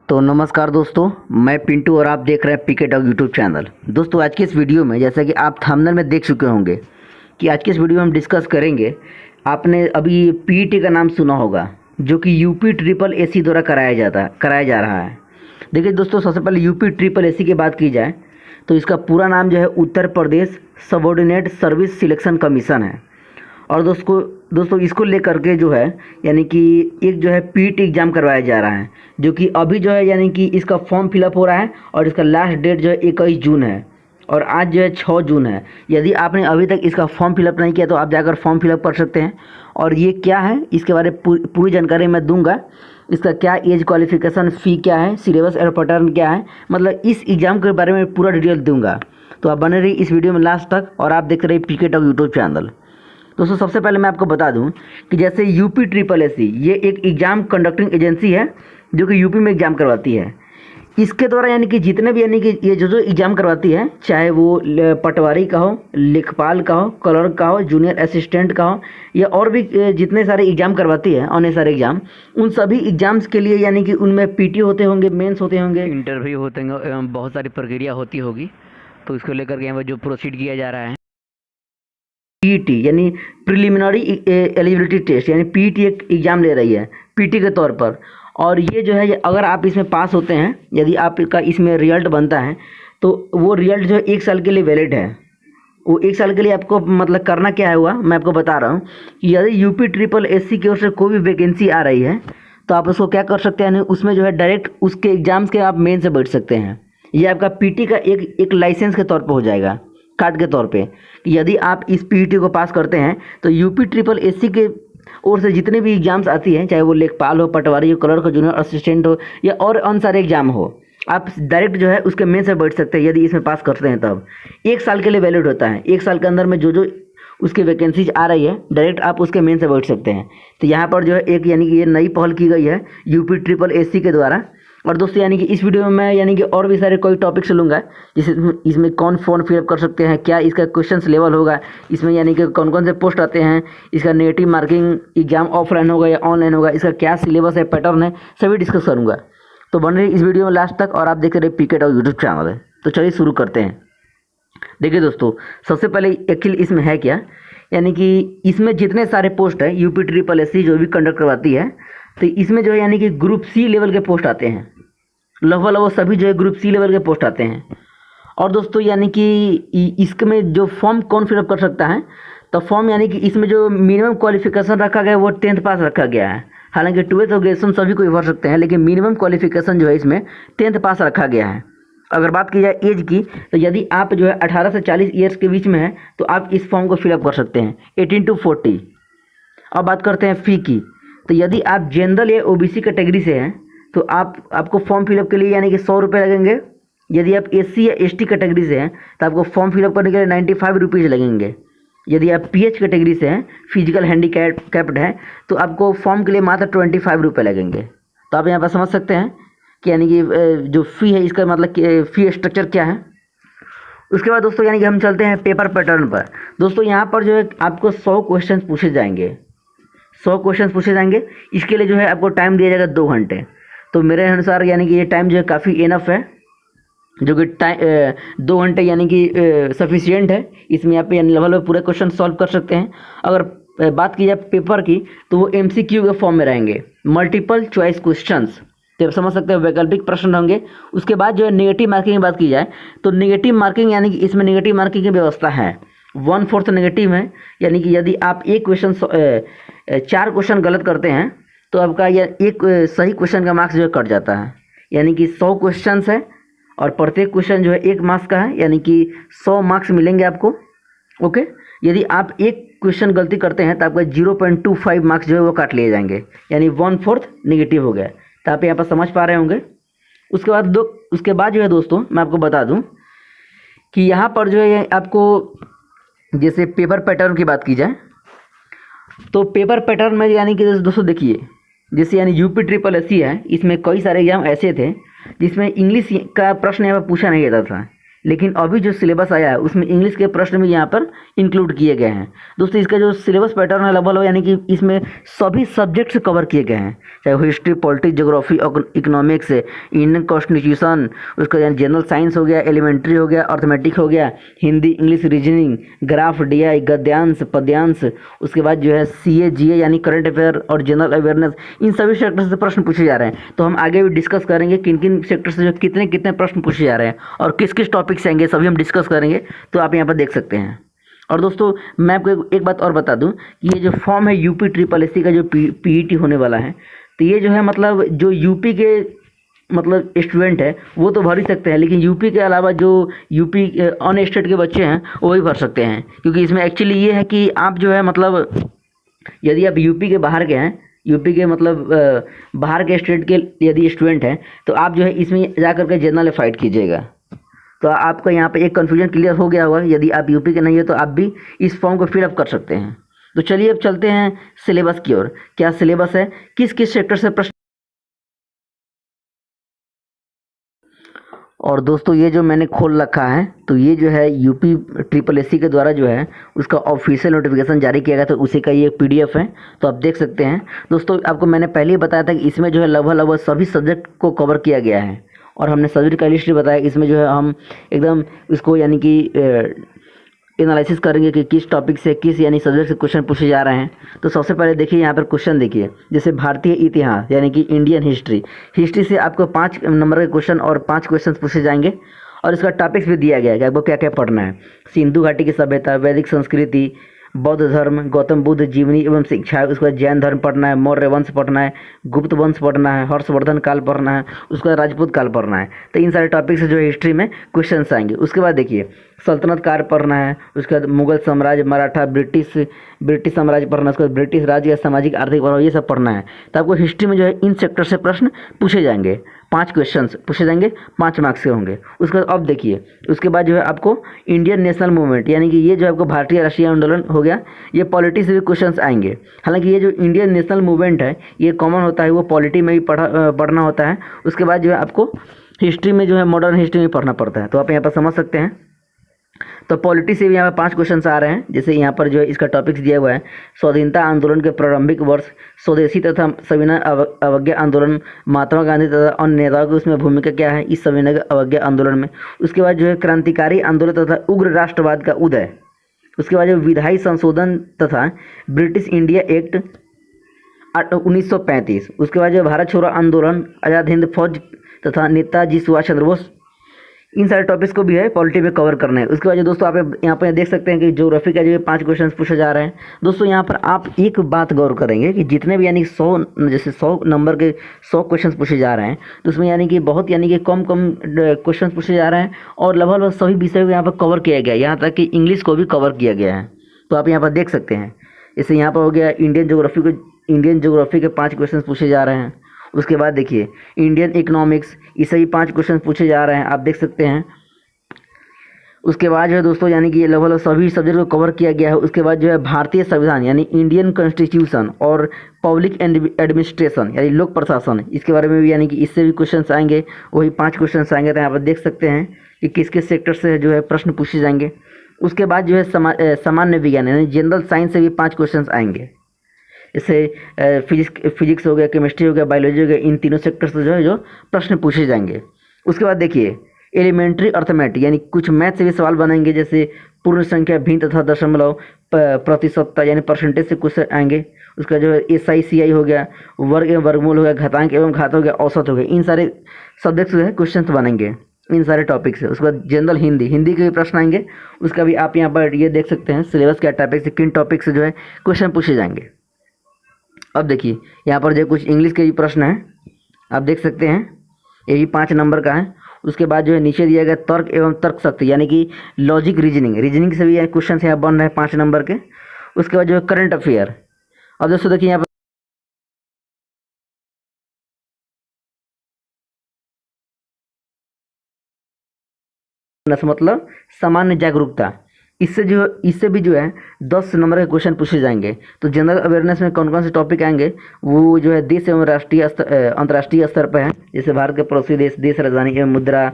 तो नमस्कार दोस्तों, मैं पिंटू और आप देख रहे हैं पीके डॉग यूट्यूब चैनल। दोस्तों आज की इस वीडियो में, जैसा कि आप थंबनेल में देख चुके होंगे कि आज की इस वीडियो में हम डिस्कस करेंगे। आपने अभी पीईटी का नाम सुना होगा, जो कि यूपी ट्रिपल एसी द्वारा कराया जा रहा है। देखिए दोस्तों, सबसे पहले यूपी ट्रिपल एसी की बात की जाए तो इसका पूरा नाम जो है Uttar Pradesh subordinate service selection commission है। और दोस्तों इसको लेकर के जो है यानी कि एक जो है पीईटी एग्ज़ाम करवाया जा रहा है, जो कि अभी जो है यानी कि इसका फॉर्म फिलअप हो रहा है और इसका लास्ट डेट जो है 21 जून है और आज जो है 6 जून है। यदि आपने अभी तक इसका फॉर्म फिलअप नहीं किया तो आप जाकर फॉर्म फिलअप कर सकते हैं। और ये क्या है, इसके बारे में पूरी जानकारी मैं दूंगा। इसका क्या एज क्वालिफिकेशन, फ़ी क्या है, सिलेबस और पैटर्न क्या है, मतलब इस एग्ज़ाम के बारे में पूरा डिटेल दूंगा। तो आप बने रहिए इस वीडियो में लास्ट तक और आप देख रहे हैं पीके टॉक यूट्यूब चैनल। दोस्तों सबसे पहले मैं आपको बता दूं कि जैसे यूपी ट्रिपल एसी ये एक एग्ज़ाम कंडक्टिंग एजेंसी है जो कि यूपी में एग्ज़ाम करवाती है। इसके द्वारा यानी कि जितने भी यानी कि ये जो एग्ज़ाम करवाती है, चाहे वो पटवारी का हो, लेखपाल का हो, क्लर्क का हो, जूनियर असिस्टेंट का हो, या और भी जितने सारे एग्ज़ाम करवाती है, अन्य सारे एग्ज़ाम, उन सभी एग्ज़ाम्स के लिए यानी कि उनमें पीटी होते होंगे, मेंस होते होंगे, इंटरव्यू होते होंगे, बहुत सारी प्रक्रिया होती होगी। तो इसको लेकर के यहाँ पर जो प्रोसीड किया जा रहा है, पीईटी यानी प्रिलिमिनरी एलिजिबिलिटी टेस्ट, यानी पीईटी एक एग्ज़ाम ले रही है पीटी के तौर पर। और ये जो है अगर आप इसमें पास होते हैं, यदि आपका इसमें रिजल्ट बनता है तो वो रिजल्ट जो है 1 साल के लिए वैलिड है। वो 1 साल के लिए आपको मतलब करना क्या है हुआ, मैं आपको बता रहा हूँ कि यदि यूपी ट्रिपल एसी की ओर से कोई भी वैकेंसी आ रही है तो आप उसको क्या कर सकते हैं, उसमें जो है डायरेक्ट उसके एग्ज़ाम्स के आप मेन से बैठ सकते हैं। ये आपका पीटी का एक लाइसेंस के तौर पर हो जाएगा, कार्ड के तौर पे। कि यदि आप इस पीईटी को पास करते हैं तो यूपी ट्रिपल एसी के ओर से जितने भी एग्जाम्स आती हैं, चाहे वो लेखपाल हो, पटवारी हो, क्लर्क हो, जूनियर असिस्टेंट हो, या और अन्य सारे एग्जाम हो, आप डायरेक्ट जो है उसके मेन से बैठ सकते हैं। यदि इसमें पास करते हैं तब 1 साल के लिए वैलिड होता है। 1 साल के अंदर में जो उसकी वैकेंसीज आ रही है डायरेक्ट आप उसके मेन से बैठ सकते हैं। तो यहाँ पर जो है एक यानी कि ये नई पहल की गई है यूपी ट्रिपल एसी के द्वारा। और दोस्तों यानी कि इस वीडियो में मैं यानी कि और भी सारे कोई टॉपिक्स लूँगा, जैसे इसमें कौन फॉर्म फिलअप कर सकते हैं, क्या इसका क्वेश्चंस लेवल होगा, इसमें यानी कि कौन कौन से पोस्ट आते हैं, इसका नेगेटिव मार्किंग एग्जाम ऑफलाइन होगा या ऑनलाइन होगा, इसका क्या सिलेबस है, पैटर्न है, सभी डिस्कस करूँगा। तो बन रही इस वीडियो में लास्ट तक और आप देख रहे पीके टॉक यूट्यूब चैनल है। तो चलिए शुरू करते हैं। देखिए दोस्तों, सबसे पहले एक्चुअली इसमें है क्या, यानी कि इसमें जितने सारे पोस्ट है यूपी ट्रिपल एसी जो भी कंडक्ट करवाती है, तो इसमें जो है यानी कि ग्रुप सी लेवल के पोस्ट आते हैं। लगभग सभी जो है ग्रुप सी लेवल के पोस्ट आते हैं। और दोस्तों यानी कि इसमें जो फॉर्म कौन फिलअप कर सकता है, तो फॉर्म यानी कि इसमें जो मिनिमम क्वालिफिकेशन रखा गया है वो 10th पास रखा गया है। हालांकि 12th और ग्रेजुएशन सभी कोई भर सकते हैं, लेकिन मिनिमम क्वालिफिकेशन जो है इसमें 10th पास रखा गया है। अगर बात की जाए एज की, तो यदि आप जो है 18 से 40 ईयर्स के बीच में है तो आप इस फॉर्म को फिलअप कर सकते हैं, 18 to 40। अब बात करते हैं फ़ी की, तो यदि आप जनरल या ओबीसी कैटेगरी से हैं तो आपको फॉर्म फिलअप के लिए यानी कि 100 रुपये लगेंगे। यदि आप एससी या एसटी कैटेगरी से हैं तो आपको फॉर्म फिलअप करने के लिए 95 रुपीज़ लगेंगे। यदि आप पीएच कैटेगरी से हैं, फिजिकल हैंडीकैप्ड हैं, तो आपको फॉर्म के लिए मात्र 25 रुपये लगेंगे। तो आप यहाँ पर समझ सकते हैं कि यानी कि जो फ़ी है इसका मतलब फ़ी स्ट्रक्चर क्या है। उसके बाद दोस्तों यानी कि हम चलते हैं पेपर पैटर्न पर। दोस्तों यहाँ पर जो है आपको 100 क्वेश्चन पूछे जाएंगे, 100 क्वेश्चन पूछे जाएंगे। इसके लिए जो है आपको टाइम दिया जाएगा 2 घंटे। तो मेरे अनुसार यानी कि ये टाइम जो है काफ़ी इनफ है, जो कि 2 घंटे यानी कि सफिशियंट है। इसमें आप यानी लेवल में पूरे क्वेश्चन सॉल्व कर सकते हैं। अगर बात की जाए पेपर की, तो वो एमसीक्यू के फॉर्म में रहेंगे, मल्टीपल चॉइस क्वेश्चंस। तो आप समझ सकते हैं वैकल्पिक प्रश्न होंगे। उसके बाद जो है नेगेटिव मार्किंग की बात की जाए तो नेगेटिव मार्किंग यानी कि इसमें नेगेटिव मार्किंग की व्यवस्था है, 1/4 नेगेटिव है। यानी कि यदि आप एक क्वेश्चन 4 क्वेश्चन गलत करते हैं तो आपका यह एक सही क्वेश्चन का मार्क्स जो है कट जाता है। यानी कि 100 क्वेश्चन है और प्रत्येक क्वेश्चन जो है 1 मार्क्स का है, यानी कि 100 मार्क्स मिलेंगे आपको। ओके, यदि आप एक क्वेश्चन गलती करते हैं तो आपका 0.25 मार्क्स जो है वो काट लिए जाएंगे, यानी 1/4 नेगेटिव हो गया। तो आप यहाँ पर समझ पा रहे होंगे। उसके बाद जो है दोस्तों मैं आपको बता दूँ कि यहाँ पर जो है आपको जैसे पेपर पैटर्न की बात की जाए तो पेपर पैटर्न में यानी कि दोस्तों देखिए, जैसे यानी यूपी ट्रिपल एसी है, इसमें कई सारे एग्जाम ऐसे थे जिसमें इंग्लिश का प्रश्न यहाँ पर पूछा नहीं जाता था, लेकिन अभी जो सिलेबस आया है उसमें इंग्लिश के प्रश्न भी यहाँ पर इंक्लूड किए गए हैं। दोस्तों इसका जो सिलेबस पैटर्न है लगभग यानी कि इसमें सभी सब्जेक्ट्स कवर किए गए हैं, चाहे history, politics, geography, economics, Indian constitution, उसका जनरल साइंस हो गया, एलिमेंट्री हो गया, अर्थमेटिक हो गया, Hindi, English, reasoning, graph, DI, गद्यांश, पद्यांश, उसके बाद जो है सीए, जीए यानी करंट अफेयर और जनरल अवेयरनेस, इन सभी सेक्टर से प्रश्न पूछे जा रहे हैं। तो हम आगे भी डिस्कस करेंगे किन किन सेक्टर से जो कितने कितने प्रश्न पूछे जा रहे हैं और किस किस टॉपिक से आएंगे, सभी हम डिस्कस करेंगे। तो आप यहाँ पर देख सकते हैं। और दोस्तों मैं आपको एक बात और बता दूं कि ये जो फॉर्म है यूपी ट्रिपल एससी का जो पीईटी होने वाला है, तो ये जो है मतलब जो यूपी के मतलब स्टूडेंट है वो तो भर ही सकते हैं, लेकिन यूपी के अलावा जो यूपी ऑन स्टेट के बच्चे हैं वो भी भर सकते हैं। क्योंकि इसमें एक्चुअली ये है कि आप जो है मतलब यदि आप यूपी के बाहर के हैं, यूपी के मतलब बाहर के स्टेट के यदि स्टूडेंट हैं, तो आप जो है इसमें जा करके जनरल फाइट कीजिएगा। तो आपका यहाँ पे एक कन्फ्यूजन क्लियर हो गया होगा। यदि आप यूपी के नहीं हो तो आप भी इस फॉर्म को फिलअप कर सकते हैं। तो चलिए अब चलते हैं सिलेबस की ओर। क्या सिलेबस है, किस किस सेक्टर से प्रश्न। और दोस्तों ये जो मैंने खोल रखा है, तो ये जो है यूपी ट्रिपल एससी के द्वारा जो है उसका ऑफिशियल नोटिफिकेशन जारी किया गया, तो उसी का ये पीडीएफ है, तो आप देख सकते हैं। दोस्तों आपको मैंने पहले ही बताया था कि इसमें जो है लगभग सभी सब्जेक्ट को कवर किया गया है, और हमने सब्जेक्ट का लिस्ट बताया। इसमें जो है हम एकदम इसको यानी कि एनालिसिस करेंगे कि किस टॉपिक से किस यानी सब्जेक्ट से क्वेश्चन पूछे जा रहे हैं। तो सबसे पहले देखिए यहाँ पर क्वेश्चन देखिए, जैसे भारतीय इतिहास यानी कि इंडियन हिस्ट्री, हिस्ट्री से आपको 5 नंबर के क्वेश्चन और 5 क्वेश्चन पूछे जाएंगे। और इसका टॉपिक्स भी दिया गया है कि आपको क्या क्या पढ़ना है। सिंधु घाटी की सभ्यता, वैदिक संस्कृति, बौद्ध धर्म, गौतम बुद्ध जीवनी एवं शिक्षा, उसके बाद जैन धर्म पढ़ना है, मौर्य वंश पढ़ना है, गुप्त वंश पढ़ना है, हर्षवर्धन काल पढ़ना है, उसके बाद राजपूत काल पढ़ना है। तो इन सारे टॉपिक से जो है हिस्ट्री में क्वेश्चन आएंगे। उसके बाद देखिए सल्तनत काल पढ़ना है, उसके बाद मुगल साम्राज्य, मराठा, ब्रिटिश साम्राज्य पढ़ना है, उसके बाद ब्रिटिश राज्य या सामाजिक आर्थिक प्रभाव, ये सब पढ़ना है। तो आपको हिस्ट्री में जो है इन सेक्टर से प्रश्न पूछे जाएंगे, 5 क्वेश्चन पूछे जाएंगे, 5 मार्क्स के होंगे। उसके बाद अब देखिए उसके बाद जो है आपको इंडियन नेशनल मूवमेंट यानी कि ये जो आपको भारतीय राष्ट्रीय आंदोलन हो गया, ये पॉलिटी से भी क्वेश्चन आएंगे। हालांकि ये जो इंडियन नेशनल मूवमेंट है ये कॉमन होता है, वो पॉलिटी में भी पढ़ना होता है। उसके बाद जो है आपको हिस्ट्री में जो है मॉडर्न हिस्ट्री में पढ़ना पड़ता है। तो आप यहाँ पर समझ सकते हैं। तो पॉलिटी से भी यहाँ पर 5 क्वेश्चन आ रहे हैं। जैसे यहाँ पर जो है इसका टॉपिक्स दिया हुआ है, स्वाधीनता आंदोलन के प्रारंभिक वर्ष, स्वदेशी तथा सविनय अवज्ञा आंदोलन, महात्मा गांधी तथा अन्य नेताओं की उसमें भूमिका क्या है इस सविनय अवज्ञा आंदोलन में। उसके बाद जो है क्रांतिकारी आंदोलन तथा उग्र राष्ट्रवाद का उदय। उसके बाद जो विधायी संशोधन तथा ब्रिटिश इंडिया एक्ट 1935। उसके बाद जो भारत छोड़ो आंदोलन, आज़ाद हिंद फौज तथा नेताजी सुभाष चंद्र बोस, इन सारे टॉपिक्स को भी है पॉलिटी में कवर करना है। उसके बाद जो दोस्तों आप यहाँ पर देख सकते हैं कि ज्योग्राफी का जो 5 क्वेश्चन पूछे जा रहे हैं। दोस्तों यहाँ पर आप एक बात गौर करेंगे कि जितने भी यानी 100 नंबर के 100 क्वेश्चन पूछे जा रहे हैं, तो उसमें यानी कि बहुत यानी कि कम क्वेश्चन पूछे जा रहे हैं और लगभग सभी विषय को यहाँ पर कवर किया गया है, यहाँ तक कि इंग्लिश को भी कवर किया गया है। तो आप यहाँ पर देख सकते हैं। इससे यहाँ पर हो गया इंडियन ज्योग्राफी के 5 क्वेश्चन पूछे जा रहे हैं। उसके बाद देखिए इंडियन इकोनॉमिक्स, इससे भी 5 क्वेश्चन पूछे जा रहे हैं, आप देख सकते हैं। उसके बाद जो है दोस्तों यानी कि लगभग सभी सब्जेक्ट को कवर किया गया है। उसके बाद जो है भारतीय संविधान यानी इंडियन कॉन्स्टिट्यूशन और पब्लिक एडमिनिस्ट्रेशन यानी लोक प्रशासन, इसके बारे में भी यानी कि इससे भी क्वेश्चन आएंगे, वही 5 क्वेश्चन आएंगे। तो यहाँ पर देख सकते हैं कि किस किस सेक्टर से जो है प्रश्न पूछे जाएंगे। उसके बाद जो है सामान्य विज्ञान यानी जनरल साइंस से भी 5 क्वेश्चन आएंगे। इससे फिजिक्स हो गया, केमिस्ट्री हो गया, बायोलॉजी हो गया, इन तीनों सेक्टर से जो प्रश्न पूछे जाएंगे। उसके बाद देखिए एलिमेंट्री अर्थमेटिक यानी कुछ मैथ से भी सवाल बनाएंगे, जैसे पूर्ण संख्या, भिन्न तथा दशमलव, प्रतिशतता यानी परसेंटेज से कुछ आएंगे। उसका जो है SI CI हो गया, वर्ग एवं वर्गमूल हो गया, घातांक एवं घात हो गया, औसत हो गया, इन सारे सब्जेक्ट से क्वेश्चन बनेंगे इन सारे टॉपिक से। उसके बाद जनरल हिंदी के भी प्रश्न आएंगे, उसका भी आप यहाँ पर ये देख सकते हैं सिलेबस क्या टॉपिक से किन टॉपिक से जो है क्वेश्चन पूछे जाएंगे। अब देखिए यहाँ पर जो कुछ इंग्लिश के भी प्रश्न हैं, आप देख सकते हैं, ये भी 5 नंबर का है। उसके बाद जो है नीचे दिया गया तर्क एवं तर्क शक्ति यानी कि लॉजिक रीजनिंग से भी क्वेश्चन यहाँ बन रहे हैं 5 नंबर के। उसके बाद जो है करंट अफेयर। अब दोस्तों देखिए यहाँ पर मतलब सामान्य जागरूकता, इससे भी जो है 10 नंबर के क्वेश्चन पूछे जाएंगे। तो जनरल अवेयरनेस में कौन कौन से टॉपिक आएंगे वो जो है देश एवं अंतर्राष्ट्रीय स्तर पर है, जैसे भारत के पड़ोसी देश, देश राजधानी एवं मुद्रा,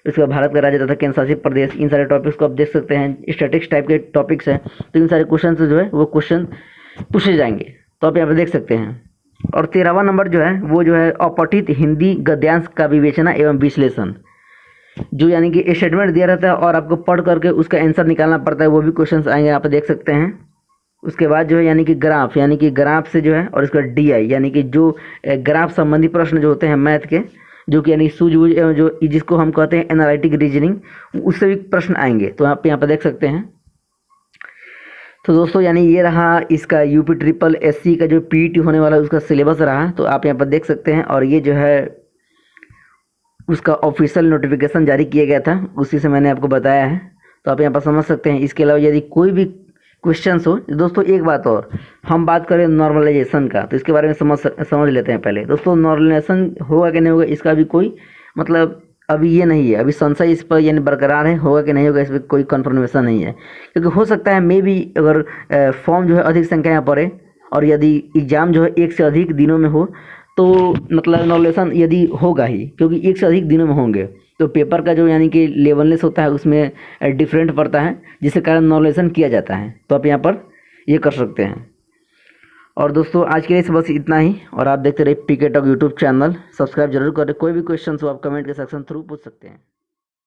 उसके बाद भारत का राज्य तथा केंद्र शासित प्रदेश, इन सारे टॉपिक्स को आप देख सकते हैं। स्टैटिक्स टाइप के टॉपिक्स हैं, तो इन सारे क्वेश्चन से जो है वो क्वेश्चन पूछे जाएंगे, तो आप यहाँ पे देख सकते हैं। और 13वां नंबर जो है वो जो है अपठित हिंदी गद्यांश का विवेचना एवं विश्लेषण, जो यानी कि स्टेटमेंट दिया रहता है और आपको पढ़ करके उसका आंसर निकालना पड़ता है, वो भी क्वेश्चंस आएंगे, आप देख सकते हैं। उसके बाद जो है यानी कि ग्राफ से जो है, और इसका DI यानी कि जो ग्राफ संबंधी प्रश्न जो होते हैं मैथ के, जो कि यानी सूझबूझ एवं जो जिसको हम कहते हैं एनालिटिक रीजनिंग, उससे भी प्रश्न आएंगे, तो आप यहाँ पर देख सकते हैं। तो दोस्तों यानी ये रहा इसका UP SSC का जो PET होने वाला उसका सिलेबस रहा, तो आप यहाँ पर देख सकते हैं। और ये जो है उसका ऑफिशियल नोटिफिकेशन जारी किया गया था, उसी से मैंने आपको बताया है, तो आप यहाँ पर समझ सकते हैं। इसके अलावा यदि कोई भी क्वेश्चंस हो दोस्तों, एक बात और, हम बात करें नॉर्मलाइजेशन का, तो इसके बारे में समझ लेते हैं पहले। दोस्तों नॉर्मलाइजेशन होगा कि नहीं होगा इसका भी कोई मतलब अभी ये नहीं है, अभी संशय इस पर यानी बरकरार है, होगा कि नहीं होगा इस पर कोई कंफर्मेशन नहीं है, क्योंकि हो सकता है मे भी अगर फॉर्म जो है अधिक संख्या में पड़े और यदि एग्ज़ाम जो है एक से अधिक दिनों में हो, तो मतलब नॉर्मलाइजेशन यदि होगा ही, क्योंकि एक से अधिक दिनों में होंगे तो पेपर का जो यानी कि लेवलनेस होता है उसमें डिफरेंट पड़ता है, जिसके कारण नॉर्मलाइजेशन किया जाता है, तो आप यहाँ पर ये कर सकते हैं। और दोस्तों आज के लिए बस इतना ही, और आप देखते रहिए PK Talk YouTube channel, subscribe जरूर करें। कोई भी क्वेश्चन हो आप कमेंट के सेक्शन थ्रू पूछ सकते हैं।